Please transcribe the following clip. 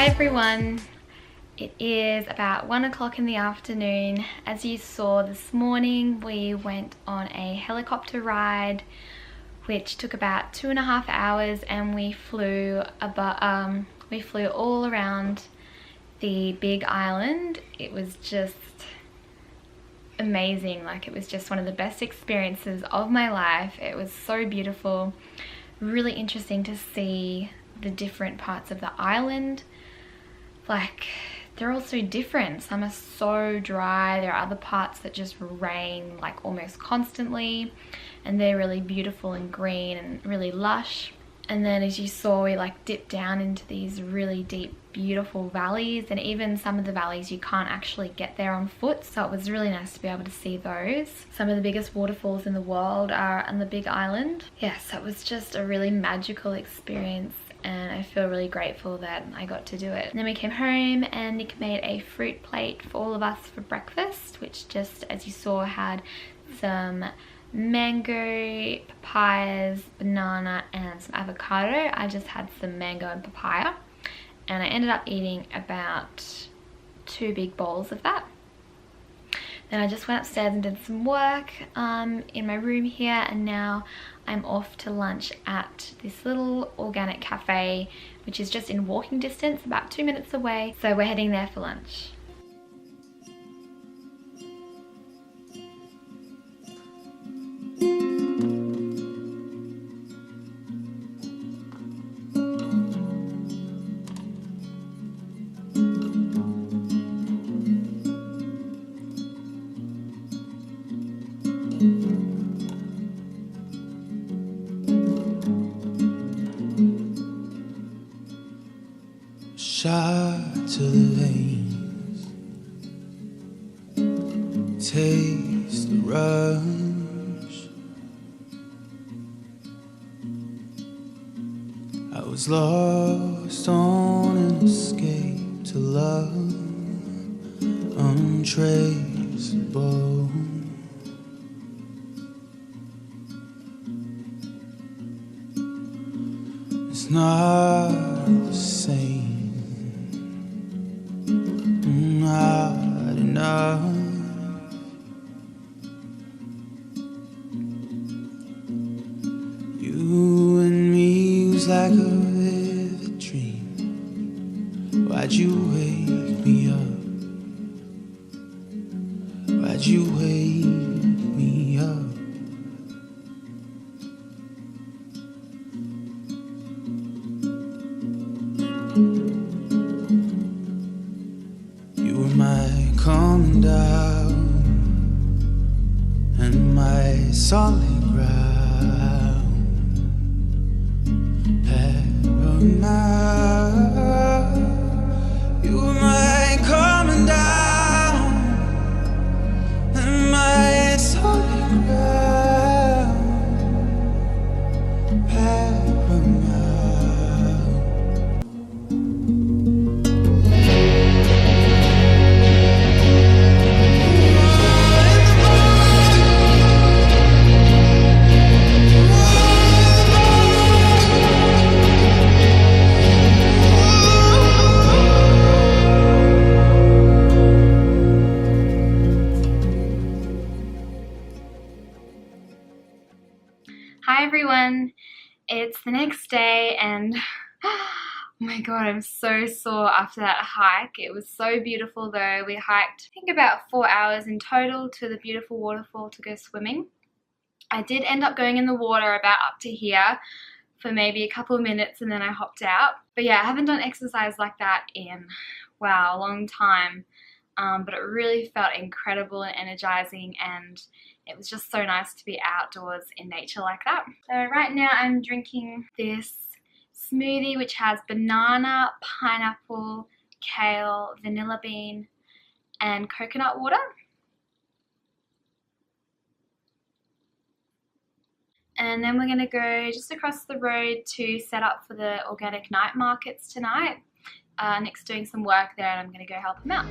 Hi everyone, it is about 1 o'clock in the afternoon. As you saw this morning, we went on a helicopter ride which took about 2.5 hours, and we flew all around the big island. It was just amazing. Like, it was just one of the best experiences of my life. It was so beautiful, really interesting to see the different parts of the island. Like, they're all so different. Some are so dry, there are other parts that just rain like almost constantly, and they're really beautiful and green and really lush. And then as you saw, we like dipped down into these really deep, beautiful valleys, and even some of the valleys you can't actually get there on foot, so it was really nice to be able to see those. Some of the biggest waterfalls in the world are on the big island. Yes, it was just a really magical experience, and I feel really grateful that I got to do it. And then we came home and Nick made a fruit plate for all of us for breakfast, which just, as you saw, had some mango, papayas, banana and some avocado. I just had some mango and papaya, and I ended up eating about 2 big bowls of that. Then I just went upstairs and did some work in my room here, and now I'm off to lunch at this little organic cafe, which is just in walking distance, about 2 minutes away. So we're heading there for lunch. Shot to the veins, taste the rush. I was lost on an escape to love, untraceable. It's not the same. Not enough. You and me was like a vivid dream. Why'd you wake me up? Why'd you wake me up? You were my calming down and my solid ground. Paramount. You were my calming down and my solid ground. Paramount. Hi everyone, it's the next day, and oh my god, I'm so sore after that hike. It was so beautiful though. We hiked, I think, about 4 hours in total to the beautiful waterfall to go swimming. I did end up going in the water about up to here for maybe a couple of minutes, and then I hopped out. But yeah, I haven't done exercise like that in, wow, a long time. But it really felt incredible and energizing, and it was just so nice to be outdoors in nature like that. So right now I'm drinking this smoothie which has banana, pineapple, kale, vanilla bean and coconut water. And then we're going to go just across the road to set up for the organic night markets tonight. Nick's doing some work there and I'm going to go help him out.